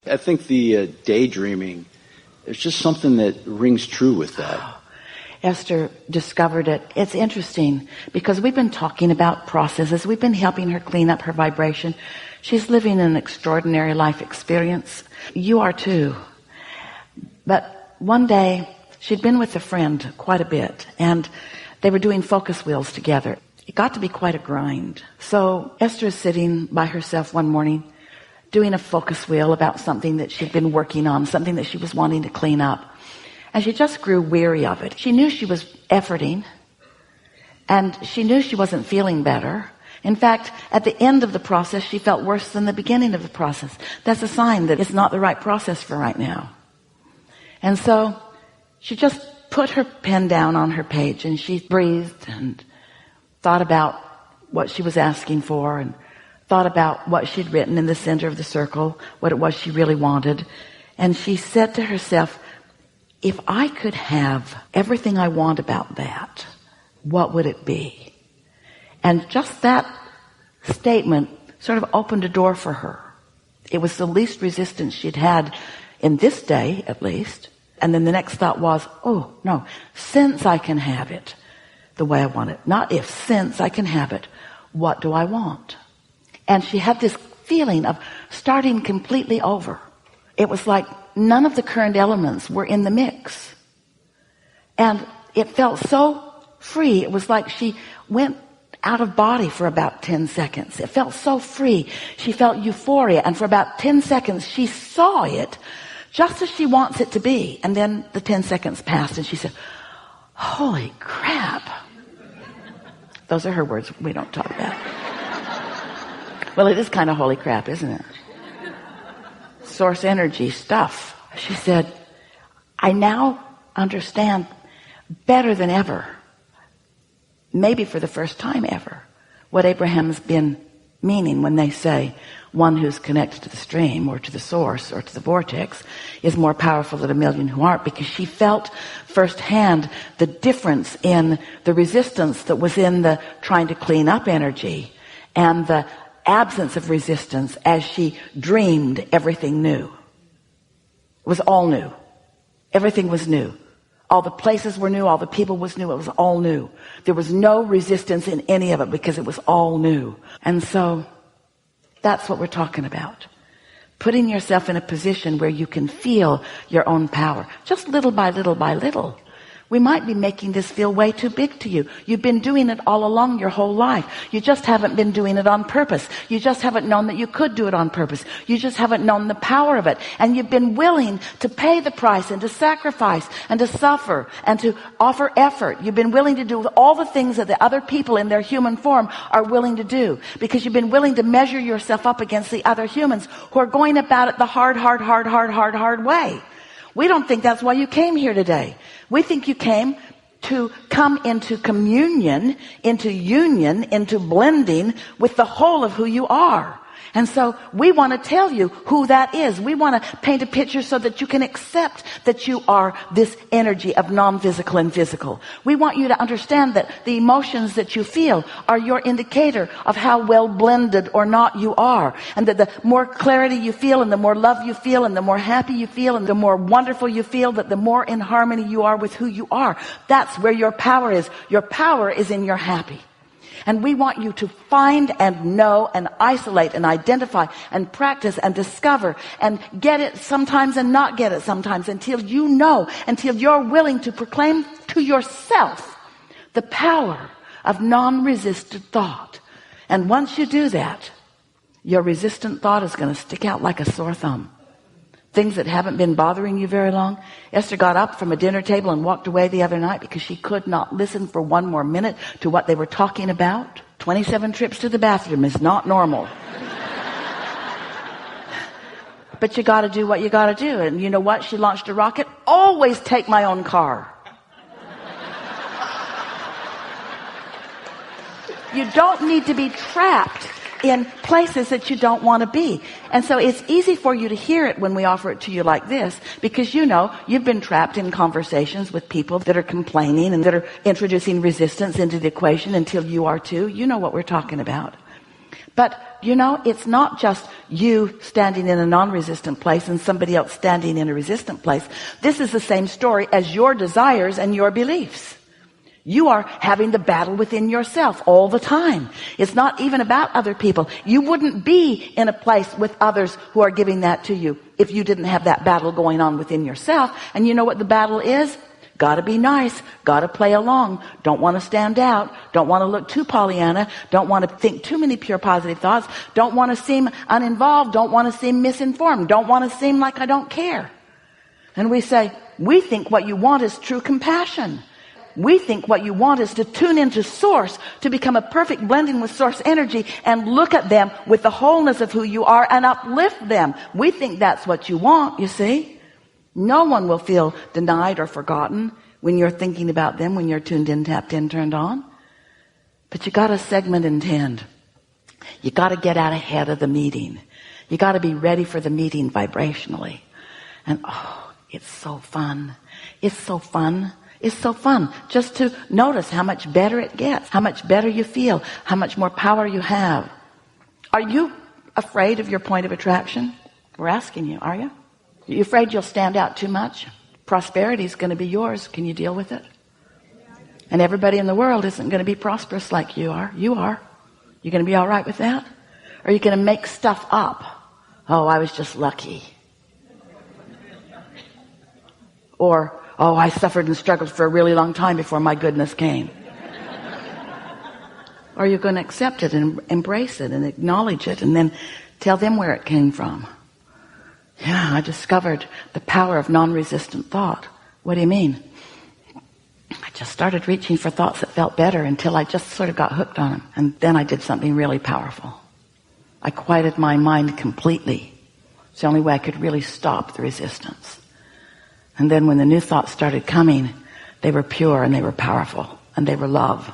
I think the daydreaming, there's just something that rings true with that. Esther discovered it. It's interesting because we've been talking about processes. We've been helping her clean up her vibration. She's living an extraordinary life experience. You are too. But one day she'd been with a friend quite a bit and they were doing focus wheels together. It got to be quite a grind. So Esther is sitting by herself one morning doing a focus wheel about something that she'd been working on, something that she was wanting to clean up. And she just grew weary of it. She knew she was efforting, and she knew she wasn't feeling better. In fact, at the end of the process, she felt worse than the beginning of the process. That's a sign that it's not the right process for right now. And so she just put her pen down on her page, and she breathed and thought about what she was asking for, and thought about what she'd written in the center of the circle, what it was she really wanted. And she said to herself, if I could have everything I want about that, what would it be? And just that statement sort of opened a door for her. It was the least resistance she'd had in this day, at least. And then the next thought was, oh, no, since I can have it the way I want it, not if, since I can have it, what do I want? And she had this feeling of starting completely over. It was like none of the current elements were in the mix. And it felt so free. It was like she went out of body for about 10 seconds. It felt so free. She felt euphoria. And for about 10 seconds, she saw it just as she wants it to be. And then the 10 seconds passed and she said, holy crap. Those are her words. We don't talk about it. Well, it is kind of holy crap, isn't it? Source energy stuff. She said, I now understand better than ever, maybe for the first time ever, what Abraham's been meaning when they say one who's connected to the stream or to the source or to the vortex is more powerful than a million who aren't, because she felt firsthand the difference in the resistance that was in the trying to clean up energy and the absence of resistance as she dreamed everything new. It was all new. Everything was new. All the places were new. All the people was new. It was all new. There was no resistance in any of it because it was all new. And so that's what we're talking about. Putting yourself in a position where you can feel your own power. Just little by little by little. We might be making this feel way too big to you. You've been doing it all along your whole life. You just haven't been doing it on purpose. You just haven't known that you could do it on purpose. You just haven't known the power of it. And you've been willing to pay the price and to sacrifice and to suffer and to offer effort. You've been willing to do all the things that the other people in their human form are willing to do, because you've been willing to measure yourself up against the other humans who are going about it the hard way. We don't think that's why you came here today. We think you came to come into communion, into union, into blending with the whole of who you are. And so we want to tell you who that is. We want to paint a picture so that you can accept that you are this energy of non-physical and physical. We want you to understand that the emotions that you feel are your indicator of how well blended or not you are. And that the more clarity you feel and the more love you feel and the more happy you feel and the more wonderful you feel, that the more in harmony you are with who you are. That's where your power is. Your power is in your happy. And we want you to find and know and isolate and identify and practice and discover and get it sometimes and not get it sometimes, until you know, until you're willing to proclaim to yourself the power of non-resistant thought. And once you do that, your resistant thought is going to stick out like a sore thumb. Things that haven't been bothering you very long. Esther got up from a dinner table and walked away the other night because she could not listen for one more minute to what they were talking about. 27 trips to the bathroom is not normal. But you got to do what you got to do. And you know what? She launched a rocket. Always take my own car. You don't need to be trapped in places that you don't want to be. And so it's easy for you to hear it when we offer it to you like this, because you know you've been trapped in conversations with people that are complaining and that are introducing resistance into the equation until you are too. You know what we're talking about. But it's not just you standing in a non-resistant place and somebody else standing in a resistant place. This is the same story as your desires and your beliefs. You are having the battle within yourself all the time. It's not even about other people. You wouldn't be in a place with others who are giving that to you if you didn't have that battle going on within yourself. And you know what the battle is? Gotta be nice, gotta play along, don't want to stand out, don't want to look too Pollyanna, don't want to think too many pure positive thoughts, don't want to seem uninvolved, don't want to seem misinformed, don't want to seem like I don't care. And we say, we think what you want is true compassion. We think what you want is to tune into source, to become a perfect blending with source energy and look at them with the wholeness of who you are and uplift them. We think that's what you want, you see. No one will feel denied or forgotten when you're thinking about them, when you're tuned in, tapped in, turned on. But you got to segment and tend. You got to get out ahead of the meeting. You got to be ready for the meeting vibrationally. And it's so fun. It's so fun. It's so fun just to notice how much better it gets, how much better you feel, how much more power you have. Are you afraid of your point of attraction? We're asking you, are you? Are you afraid you'll stand out too much? Prosperity is going to be yours. Can you deal with it? And everybody in the world isn't going to be prosperous like you are. You are. You going to be all right with that? Or are you going to make stuff up? Oh, I was just lucky. Or, oh, I suffered and struggled for a really long time before my goodness came. Or you're going to accept it and embrace it and acknowledge it and then tell them where it came from. Yeah, I discovered the power of non-resistant thought. What do you mean? I just started reaching for thoughts that felt better until I just sort of got hooked on them. And then I did something really powerful. I quieted my mind completely. It's the only way I could really stop the resistance. And then when the new thoughts started coming, they were pure and they were powerful and they were love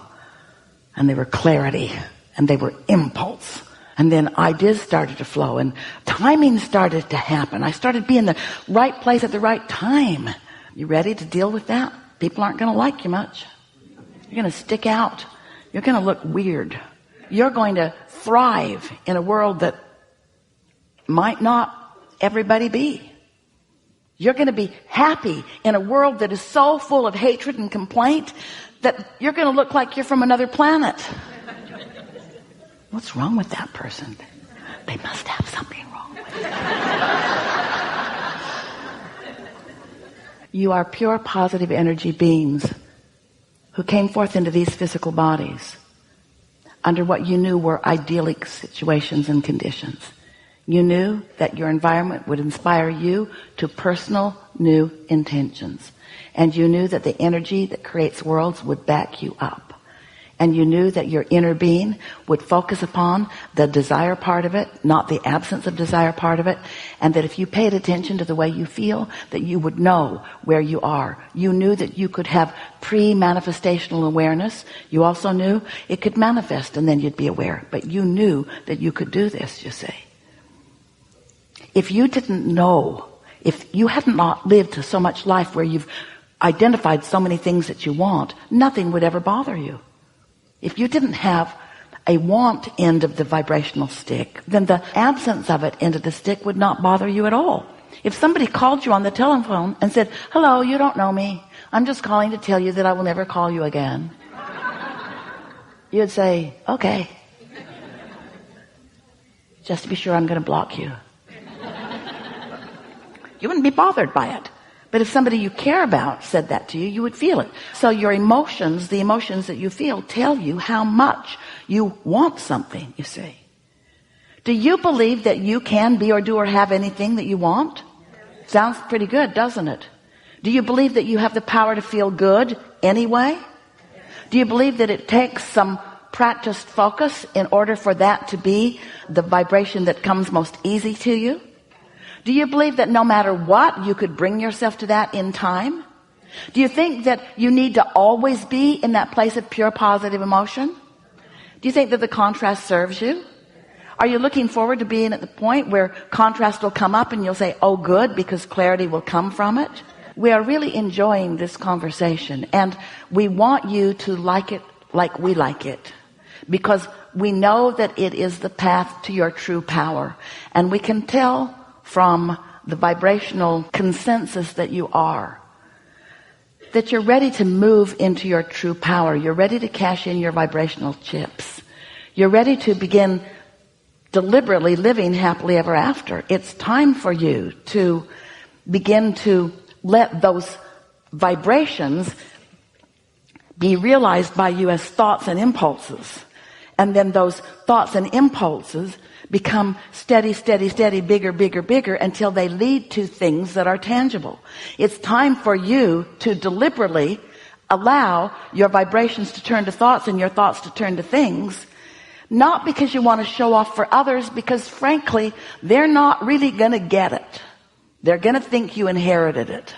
and they were clarity and they were impulse. And then ideas started to flow and timing started to happen. I started being in the right place at the right time. You ready to deal with that? People aren't going to like you much. You're going to stick out. You're going to look weird. You're going to thrive in a world that might not everybody be. You're going to be happy in a world that is so full of hatred and complaint that you're going to look like you're from another planet. What's wrong with that person? They must have something wrong with them. You are pure positive energy beings who came forth into these physical bodies under what you knew were idyllic situations and conditions. You knew that your environment would inspire you to personal new intentions. And you knew that the energy that creates worlds would back you up. And you knew that your inner being would focus upon the desire part of it, not the absence of desire part of it. And that if you paid attention to the way you feel, that you would know where you are. You knew that you could have pre-manifestational awareness. You also knew it could manifest and then you'd be aware. But you knew that you could do this, you see. If you didn't know, if you hadn't not lived so much life where you've identified so many things that you want, nothing would ever bother you. If you didn't have a want end of the vibrational stick, then the absence of it end of the stick would not bother you at all. If somebody called you on the telephone and said, hello, you don't know me. I'm just calling to tell you that I will never call you again. You'd say, okay. Just to be sure I'm going to block you. You wouldn't be bothered by it. But if somebody you care about said that to you, you would feel it. So your emotions, the emotions that you feel, tell you how much you want something, you see. Do you believe that you can be or do or have anything that you want? Sounds pretty good, doesn't it? Do you believe that you have the power to feel good anyway? Do you believe that it takes some practiced focus in order for that to be the vibration that comes most easy to you? Do you believe that no matter what, you could bring yourself to that in time? Do you think that you need to always be in that place of pure positive emotion? Do you think that the contrast serves you? Are you looking forward to being at the point where contrast will come up and you'll say, oh good, because clarity will come from it? We are really enjoying this conversation and we want you to like it like we like it. Because We know that it is the path to your true power. And we can tell from the vibrational consensus that you are, that you're ready to move into your true power. You're ready to cash in your vibrational chips. You're ready to begin deliberately living happily ever after. It's time for you to begin to let those vibrations be realized by you as thoughts and impulses. And then those thoughts and impulses become steady, steady, steady, bigger, bigger, bigger, until they lead to things that are tangible. It's time for you to deliberately allow your vibrations to turn to thoughts and your thoughts to turn to things, not because you want to show off for others, because frankly, they're not really going to get it. They're going to think you inherited it.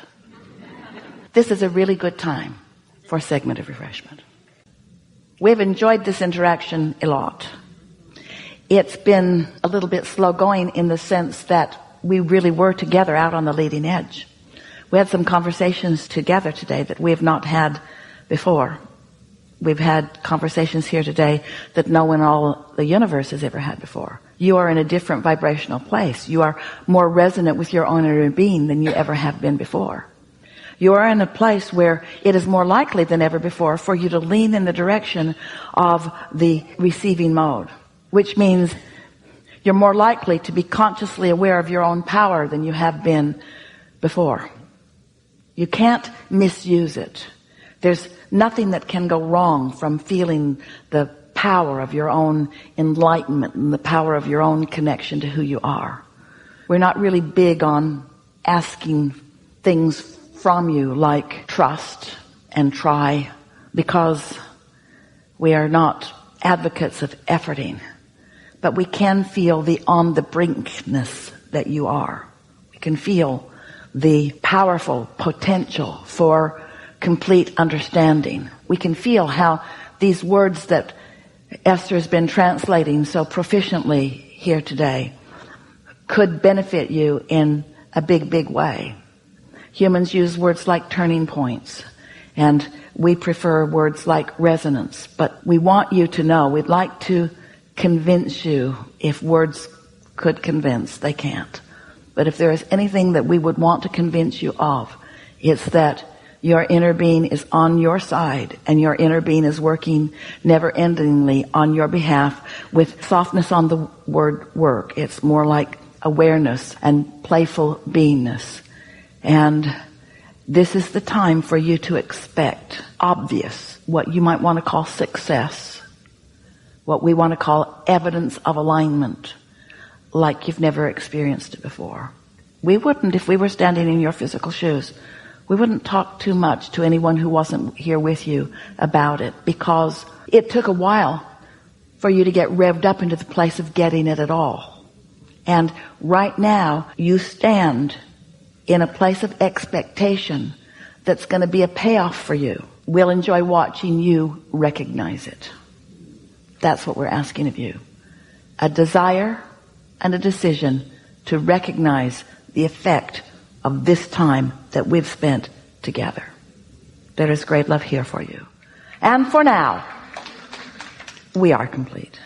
This is a really good time for a segment of refreshment. We've enjoyed this interaction a lot. It's been a little bit slow going in the sense that we really were together out on the leading edge. We had some conversations together today that we have not had before. We've had conversations here today that no one in all the universe has ever had before. You are in a different vibrational place. You are more resonant with your own inner being than you ever have been before. You are in a place where it is more likely than ever before for you to lean in the direction of the receiving mode, which means you're more likely to be consciously aware of your own power than you have been before. You can't misuse it. There's nothing that can go wrong from feeling the power of your own enlightenment and the power of your own connection to who you are. We're not really big on asking things from you like trust and try, because we are not advocates of efforting. But we can feel the on the brinkness that you are. We can feel the powerful potential for complete understanding. We can feel how these words that Esther has been translating so proficiently here today could benefit you in a big, big way. Humans use words like turning points, and we prefer words like resonance. But we want you to know, we'd like to convince you. If words could convince, they can't. But if there is anything that we would want to convince you of, it's that your inner being is on your side, and your inner being is working never-endingly on your behalf with softness on the word work. It's more like awareness and playful beingness. And this is the time for you to expect obvious, what you might want to call success, what we want to call evidence of alignment, like you've never experienced it before. We wouldn't, if we were standing in your physical shoes, we wouldn't talk too much to anyone who wasn't here with you about it, because it took a while for you to get revved up into the place of getting it at all. And right now, you stand in a place of expectation that's going to be a payoff for you. We'll enjoy watching you recognize it. That's what we're asking of you. A desire and a decision to recognize the effect of this time that we've spent together. There is great love here for you. And for now, we are complete.